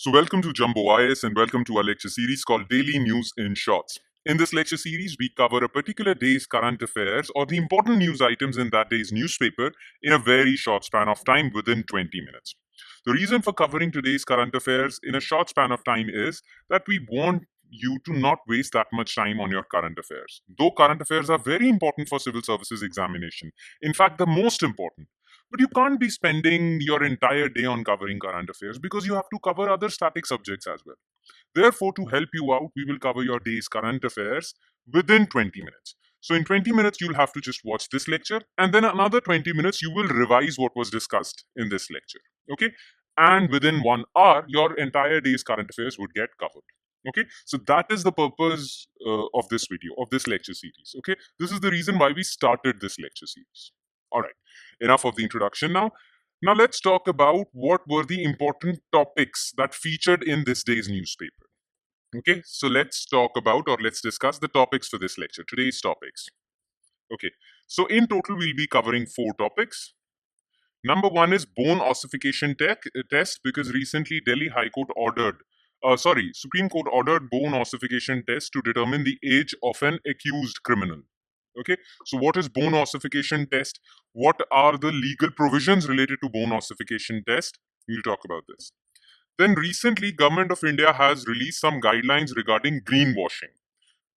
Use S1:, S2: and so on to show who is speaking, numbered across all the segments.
S1: So, welcome to Jumbo IS and welcome to our lecture series called Daily News in Shorts. In this lecture series, we cover a particular day's current affairs or the important news items in that day's newspaper in a very short span of time within 20 minutes. The reason for covering today's current affairs in a short span of time is that we want you to not waste that much time on your current affairs. Though current affairs are very important for civil services examination, in fact, the most important. But you can't be spending your entire day on covering current affairs because you have to cover other static subjects as well. Therefore, to help you out, we will cover your day's current affairs within 20 minutes. So, in 20 minutes, you'll have to just watch this lecture, and then another 20 minutes, you will revise what was discussed in this lecture. Okay? And within 1 hour, your entire day's current affairs would get covered. Okay, so that is the purpose of this video, of this lecture series. Okay, this is the reason why we started this lecture series. All right, enough of the introduction now. Now let's talk about what were the important topics that featured in this day's newspaper. Okay, so let's talk about or let's discuss the topics for this lecture, today's topics. Okay, so in total, we'll be covering 4 topics. Number one is bone ossification test because recently Delhi High Court Supreme Court ordered bone ossification test to determine the age of an accused criminal. Okay, so what is bone ossification test? What are the legal provisions related to bone ossification test? We'll talk about this. Then recently, Government of India has released some guidelines regarding greenwashing,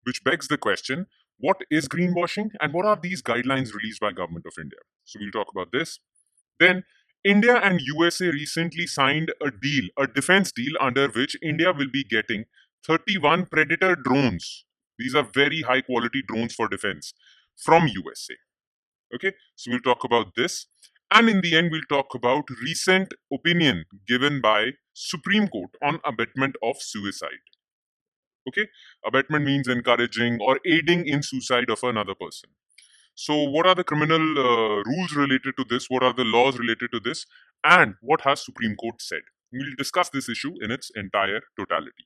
S1: which begs the question, what is greenwashing and what are these guidelines released by Government of India? So we'll talk about this. Then India and USA recently signed a deal, a defense deal under which India will be getting 31 Predator drones. These are very high quality drones for defense from USA. Okay, so we'll talk about this. And in the end, we'll talk about recent opinion given by Supreme Court on abetment of suicide. Okay, abetment means encouraging or aiding in suicide of another person. So, what are the criminal rules related to this? What are the laws related to this? And what has Supreme Court said? We'll discuss this issue in its entire totality.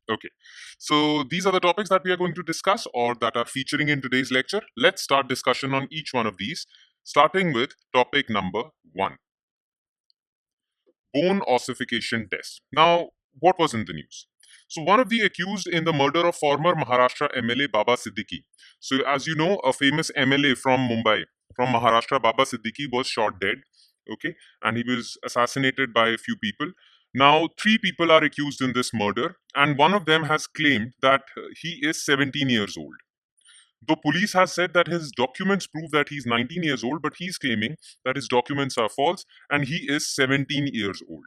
S1: Okay, so these are the topics that we are going to discuss or that are featuring in today's lecture. Let's start discussion on each one of these, starting with topic number 1. Bone ossification test. Now, what was in the news? So, one of the accused in the murder of former Maharashtra MLA Baba Siddiqui. So, as you know, a famous MLA from Mumbai, from Maharashtra, Baba Siddiqui, was shot dead. Okay, and he was assassinated by a few people. Now, 3 people are accused in this murder, and one of them has claimed that he is 17 years old. Though police has said that his documents prove that he's 19 years old, but he's claiming that his documents are false and he is 17 years old.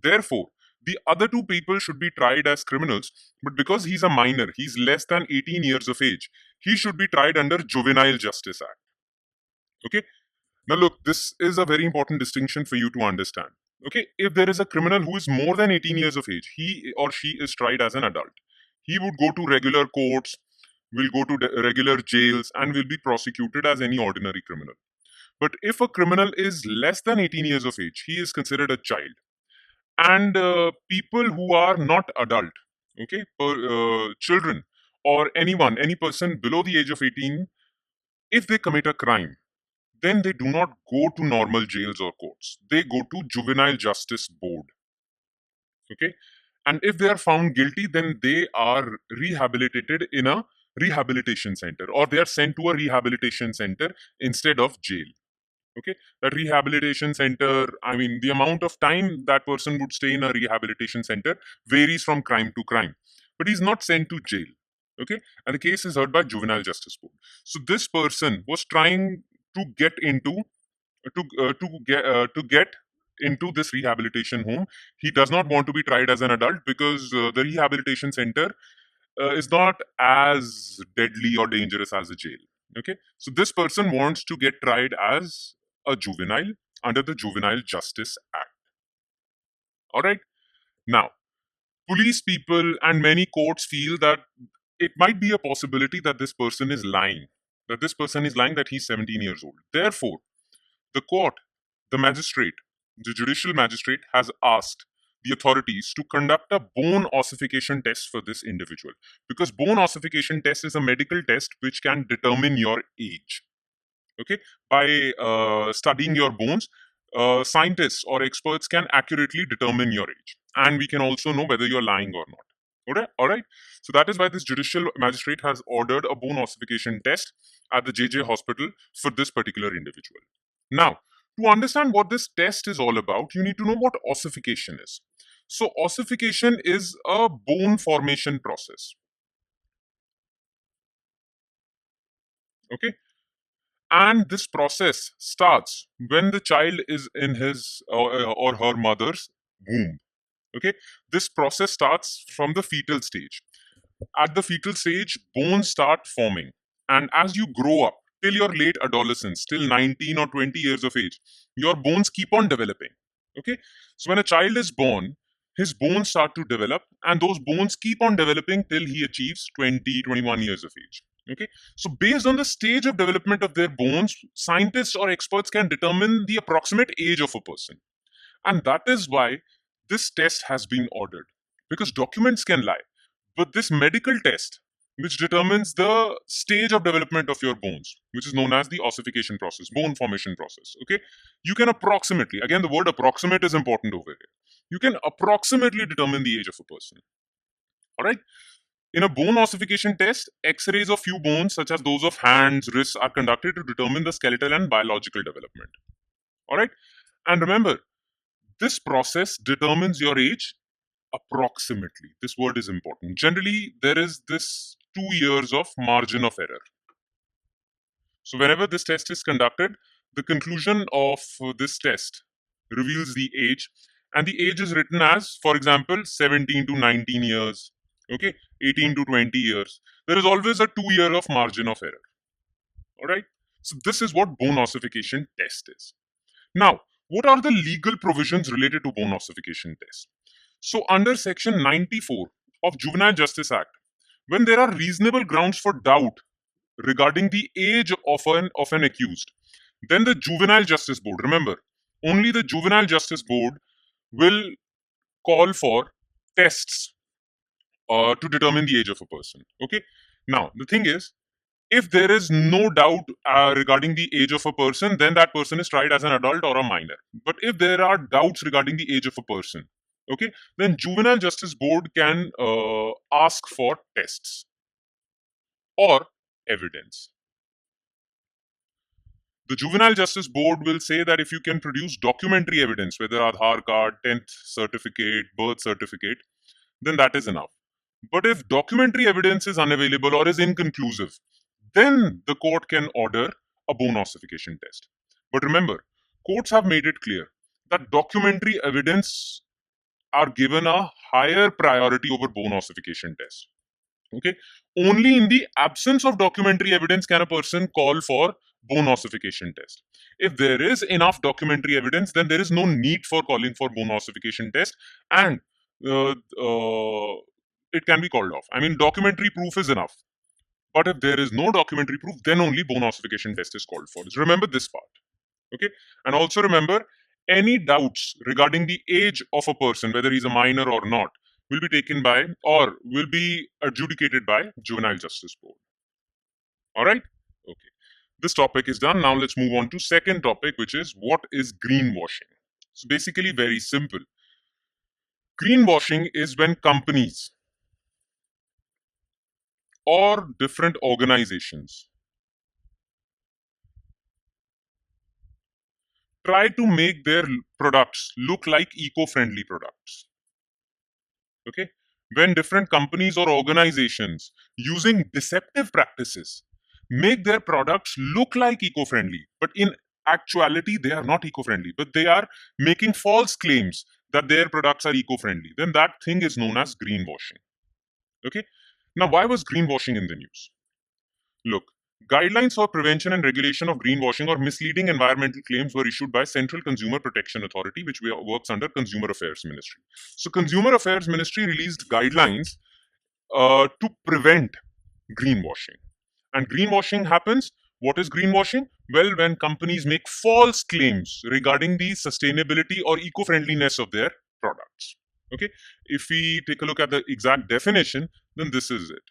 S1: Therefore, the other 2 people should be tried as criminals, but because he's a minor, he's less than 18 years of age, he should be tried under Juvenile Justice Act. Okay? Now look, this is a very important distinction for you to understand. Okay? If there is a criminal who is more than 18 years of age, he or she is tried as an adult. He would go to regular courts, will go to regular jails, and will be prosecuted as any ordinary criminal. But if a criminal is less than 18 years of age, he is considered a child. And people who are not adult, okay, children or anyone, any person below the age of 18, if they commit a crime, then they do not go to normal jails or courts. They go to Juvenile Justice Board. Okay, and if they are found guilty, then they are rehabilitated in a rehabilitation center or they are sent to a rehabilitation center instead of jail. Okay, that rehabilitation center, I mean, the amount of time that person would stay in a rehabilitation center varies from crime to crime, but he's not sent to jail. Okay, and the case is heard by Juvenile Justice Board. So this person was trying to get into to get into this rehabilitation home. He does not want to be tried as an adult because the rehabilitation center is not as deadly or dangerous as a jail. Okay, so this person wants to get tried as a juvenile under the Juvenile Justice Act. All right, now police people and many courts feel that it might be a possibility that this person is lying, that he's 17 years old. Therefore, the court, the magistrate, the judicial magistrate has asked the authorities to conduct a bone ossification test for this individual, because bone ossification test is a medical test which can determine your age. Okay, by studying your bones, scientists or experts can accurately determine your age, and we can also know whether you're lying or not. All right. So that is why this judicial magistrate has ordered a bone ossification test at the JJ hospital for this particular individual. Now, to understand what this test is all about, you need to know what ossification is. So, ossification is a bone formation process. Okay, and this process starts when the child is in his or her mother's womb. Okay, this process starts from the fetal stage. At the fetal stage, bones start forming, and as you grow up till your late adolescence, till 19 or 20 years of age, your bones keep on developing. Okay, so when a child is born, his bones start to develop, and those bones keep on developing till he achieves 20, 21 years of age. Okay, so based on the stage of development of their bones, scientists or experts can determine the approximate age of a person. And that is why this test has been ordered, because documents can lie. But this medical test, which determines the stage of development of your bones, which is known as the ossification process, bone formation process, okay, you can approximately, again, the word approximate is important over here. You can approximately determine the age of a person. All right. In a bone ossification test, X-rays of few bones, such as those of hands, wrists, are conducted to determine the skeletal and biological development. All right. And remember, this process determines your age approximately. This word is important. Generally, there is this 2 years of margin of error. So, whenever this test is conducted, the conclusion of this test reveals the age, and the age is written as, for example, 17 to 19 years, okay, 18 to 20 years. There is always a 2 year of margin of error. All right. So, this is what bone ossification test is. Now, what are the legal provisions related to bone ossification test? So, under Section 94 of Juvenile Justice Act, when there are reasonable grounds for doubt regarding the age of an accused, then the Juvenile Justice Board, remember, only the Juvenile Justice Board will call for tests to determine the age of a person. Okay. Now, the thing is, if there is no doubt regarding the age of a person, then that person is tried as an adult or a minor. But if there are doubts regarding the age of a person, okay, then Juvenile Justice Board can ask for tests or evidence. The Juvenile Justice Board will say that if you can produce documentary evidence, whether Aadhaar card, 10th certificate, birth certificate, then that is enough. But if documentary evidence is unavailable or is inconclusive, then the court can order a bone ossification test. But remember, courts have made it clear that documentary evidence are given a higher priority over bone ossification test. Okay, only in the absence of documentary evidence can a person call for bone ossification test. If there is enough documentary evidence, then there is no need for calling for bone ossification test, and uh, uh, it can be called off. I mean, documentary proof is enough. But if there is no documentary proof, then only bone ossification test is called for. Just remember this part. Okay. And also remember, any doubts regarding the age of a person, whether he's a minor or not, will be taken by or will be adjudicated by Juvenile Justice Board. All right. Okay. This topic is done. Now let's move on to second topic, which is what is greenwashing. It's basically very simple. Greenwashing is when companies or different organizations try to make their products look like eco-friendly products. Okay, when different companies or organizations using deceptive practices make their products look like eco-friendly, but in actuality they are not eco-friendly, but they are making false claims that their products are eco-friendly, then that thing is known as greenwashing. Okay, now why was greenwashing in the news? Look, guidelines for prevention and regulation of greenwashing or misleading environmental claims were issued by Central Consumer Protection Authority, which works under Consumer Affairs Ministry. So, Consumer Affairs Ministry released guidelines to prevent greenwashing. And greenwashing happens. What is greenwashing? Well, when companies make false claims regarding the sustainability or eco-friendliness of their products. Okay, if we take a look at the exact definition, then this is it.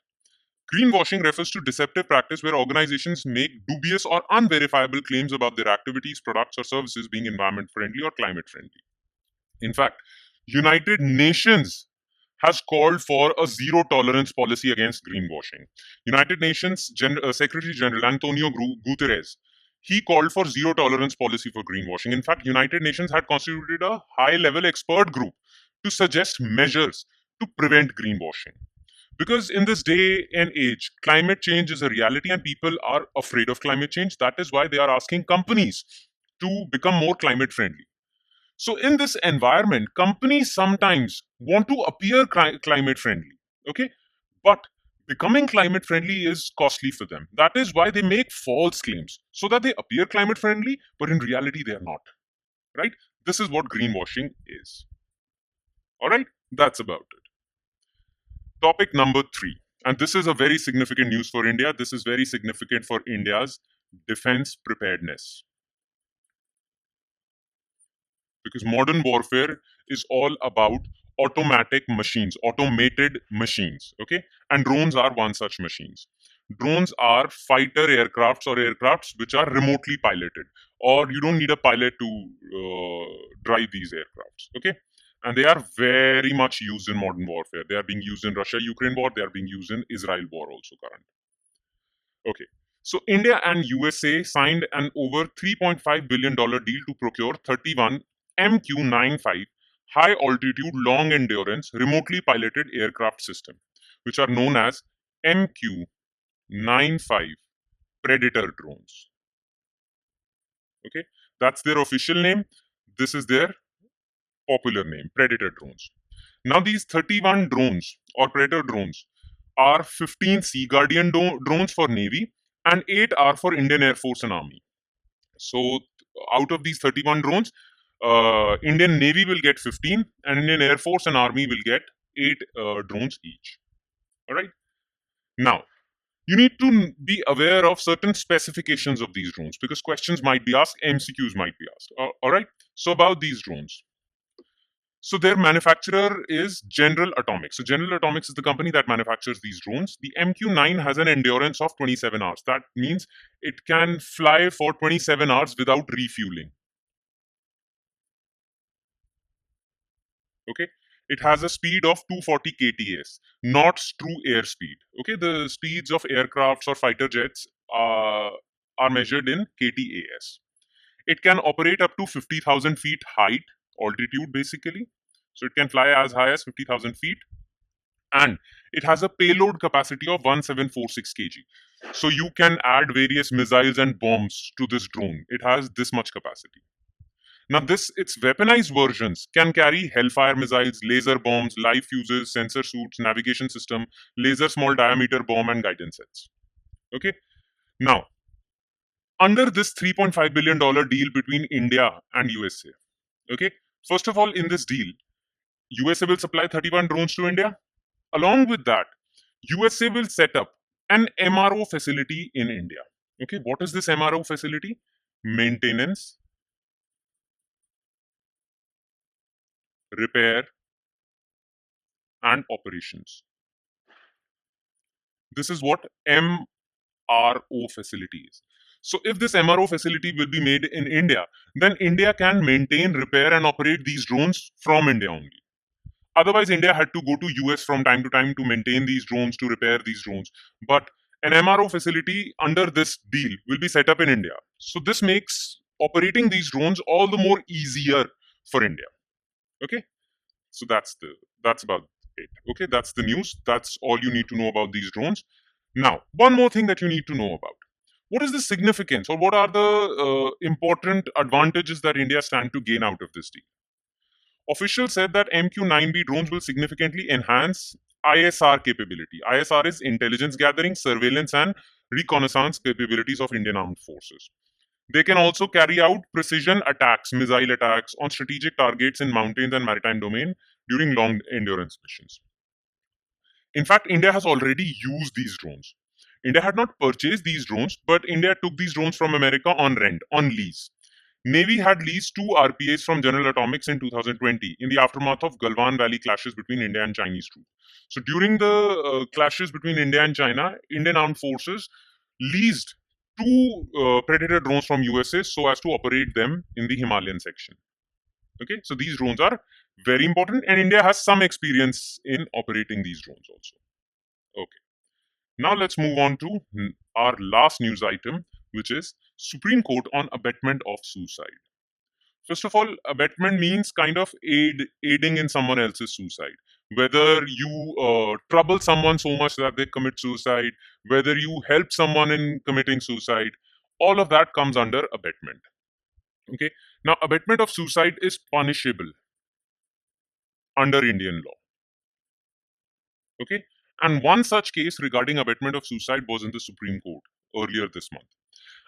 S1: Greenwashing refers to deceptive practice where organizations make dubious or unverifiable claims about their activities, products, or services being environment friendly or climate friendly. In fact, United Nations has called for a zero tolerance policy against greenwashing. United Nations Secretary General Antonio Guterres, he called for zero tolerance policy for greenwashing. In fact, United Nations had constituted a high level expert group to suggest measures to prevent greenwashing. Because in this day and age, climate change is a reality and people are afraid of climate change. That is why they are asking companies to become more climate friendly. So, in this environment, companies sometimes want to appear climate friendly, okay? But becoming climate friendly is costly for them. That is why they make false claims so that they appear climate friendly, but in reality, they are not, right? This is what greenwashing is. All right, that's about it. Topic number 3. And this is a very significant news for India. This is very significant for India's defense preparedness. Because modern warfare is all about automated machines, okay? And drones are one such machines. Drones are fighter aircrafts or aircrafts which are remotely piloted, or you don't need a pilot to drive these aircrafts, okay? And they are very much used in modern warfare. They are being used in Russia-Ukraine war. They are being used in Israel war also currently. Okay. So India and USA signed an over $3.5 billion deal to procure 31 MQ-95 high altitude long endurance remotely piloted aircraft system, which are known as MQ-95 Predator drones. Okay, that's their official name. This is their popular name, Predator drones. Now these 31 drones or Predator drones are 15 Sea Guardian drones for Navy and 8 are for Indian Air Force and Army. So out of these 31 drones, Indian Navy will get 15 and Indian Air Force and Army will get 8 drones each. All right. Now, you need to be aware of certain specifications of these drones because questions might be asked, MCQs might be asked. All right. So about these drones. So their manufacturer is General Atomics. So General Atomics is the company that manufactures these drones. The MQ-9 has an endurance of 27 hours. That means it can fly for 27 hours without refueling. Okay. It has a speed of 240 kts, not true airspeed. Okay. The speeds of aircrafts or fighter jets are measured in ktas. It can operate up to 50,000 feet height, altitude basically. So it can fly as high as 50,000 feet. And it has a payload capacity of 1746 kg. So you can add various missiles and bombs to this drone. It has this much capacity. Now, its weaponized versions can carry Hellfire missiles, laser bombs, live fuses, sensor suits, navigation system, laser small diameter bomb, and guidance sets. Okay. Now, under this $3.5 billion deal between India and USA, okay, first of all, in this deal, USA will supply 31 drones to India. Along with that, USA will set up an MRO facility in India. Okay, what is this MRO facility? Maintenance, repair, and operations. This is what MRO facility is. So if this MRO facility will be made in India, then India can maintain, repair, and operate these drones from India only. Otherwise, India had to go to US from time to time to maintain these drones, to repair these drones. But an MRO facility under this deal will be set up in India. So this makes operating these drones all the more easier for India. Okay, so that's about it. Okay, that's the news. That's all you need to know about these drones. Now, one more thing that you need to know about. What is the significance or what are the important advantages that India stand to gain out of this deal? Officials said that MQ-9B drones will significantly enhance ISR capability. ISR is intelligence gathering, surveillance, and reconnaissance capabilities of Indian armed forces. They can also carry out precision attacks, missile attacks on strategic targets in mountains and maritime domain during long endurance missions. In fact, India has already used these drones. India had not purchased these drones, but India took these drones from America on rent, on lease. Navy had leased 2 RPAs from General Atomics in 2020 in the aftermath of Galwan Valley clashes between India and Chinese troops. So during the clashes between India and China, Indian Armed Forces leased 2 Predator drones from USA so as to operate them in the Himalayan section. Okay, so these drones are very important, and India has some experience in operating these drones also. Okay, now let's move on to our last news item, which is Supreme Court on abetment of suicide. First of all, abetment means kind of aiding in someone else's suicide. Whether you trouble someone so much that they commit suicide, whether you help someone in committing suicide, all of that comes under abetment. Okay. Now, abetment of suicide is punishable under Indian law. Okay. And one such case regarding abetment of suicide was in the Supreme Court earlier this month.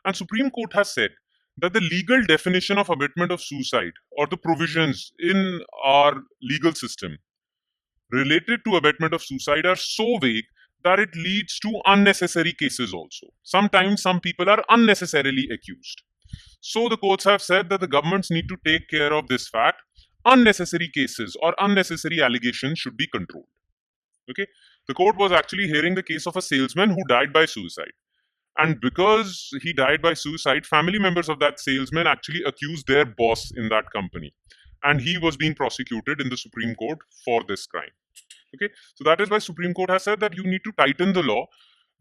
S1: And Supreme Court has said that the legal definition of abetment of suicide or the provisions in our legal system related to abetment of suicide are so vague that it leads to unnecessary cases also. Sometimes some people are unnecessarily accused. So the courts have said that the governments need to take care of this fact. Unnecessary cases or unnecessary allegations should be controlled. Okay. The court was actually hearing the case of a salesman who died by suicide. And because he died by suicide, family members of that salesman actually accused their boss in that company. And he was being prosecuted in the Supreme Court for this crime. Okay, so that is why Supreme Court has said that you need to tighten the law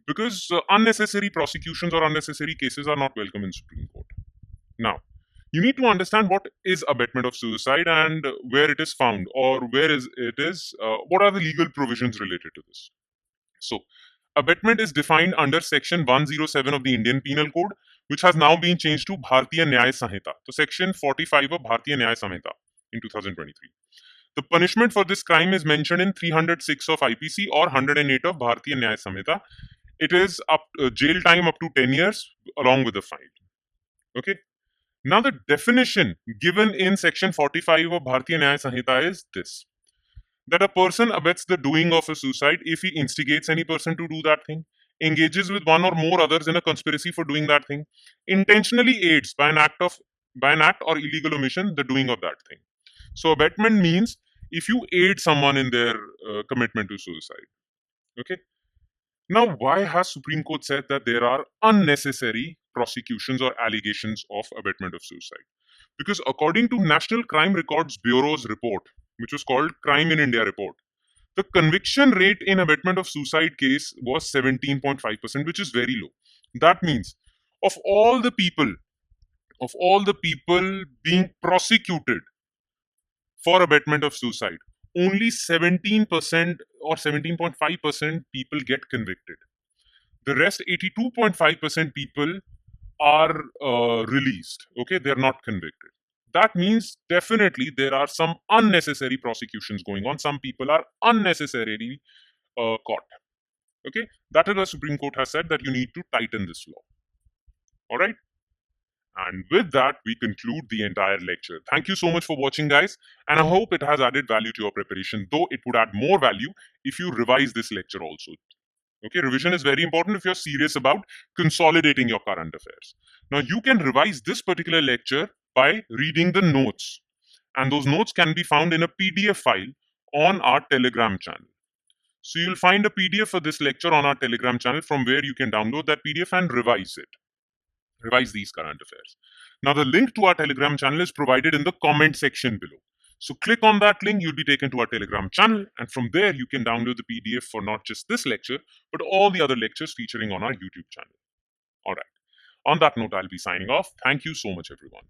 S1: because unnecessary prosecutions or unnecessary cases are not welcome in Supreme Court. Now, you need to understand what is abetment of suicide and where it is found, or what are the legal provisions related to this. So, abetment is defined under Section 107 of the Indian Penal Code, which has now been changed to Bharatiya Nyaya Samhita. So, Section 45 of Bharatiya Nyaya Samhita in 2023. The punishment for this crime is mentioned in 306 of IPC or 108 of Bharatiya Nyaya Samhita. It is jail time up to 10 years along with a fine. Okay. Now, the definition given in Section 45 of Bharatiya Nyaya Samhita is this: that a person abets the doing of a suicide if he instigates any person to do that thing, engages with one or more others in a conspiracy for doing that thing, intentionally aids by an act or illegal omission the doing of that thing. So abetment means if you aid someone in their commitment to suicide. Okay. Now, why has Supreme Court said that there are unnecessary prosecutions or allegations of abetment of suicide? Because according to National Crime Records Bureau's report, which was called Crime in India report, the conviction rate in abetment of suicide case was 17.5%, which is very low. That means of all the people being prosecuted for abetment of suicide, only 17% or 17.5% people get convicted. The rest 82.5% people are released. Okay, they're not convicted. That means definitely there are some unnecessary prosecutions going on. Some people are unnecessarily caught. Okay, that is why Supreme Court has said that you need to tighten this law. All right. And with that, we conclude the entire lecture. Thank you so much for watching, guys. And I hope it has added value to your preparation, though it would add more value if you revise this lecture also. Okay, revision is very important if you're serious about consolidating your current affairs. Now, you can revise this particular lecture by reading the notes. And those notes can be found in a PDF file on our Telegram channel. So you'll find a PDF for this lecture on our Telegram channel from where you can download that PDF and revise it. Revise these current affairs. Now, the link to our Telegram channel is provided in the comment section below. So click on that link, you'll be taken to our Telegram channel, and from there you can download the PDF for not just this lecture, but all the other lectures featuring on our YouTube channel. All right. On that note, I'll be signing off. Thank you so much, everyone.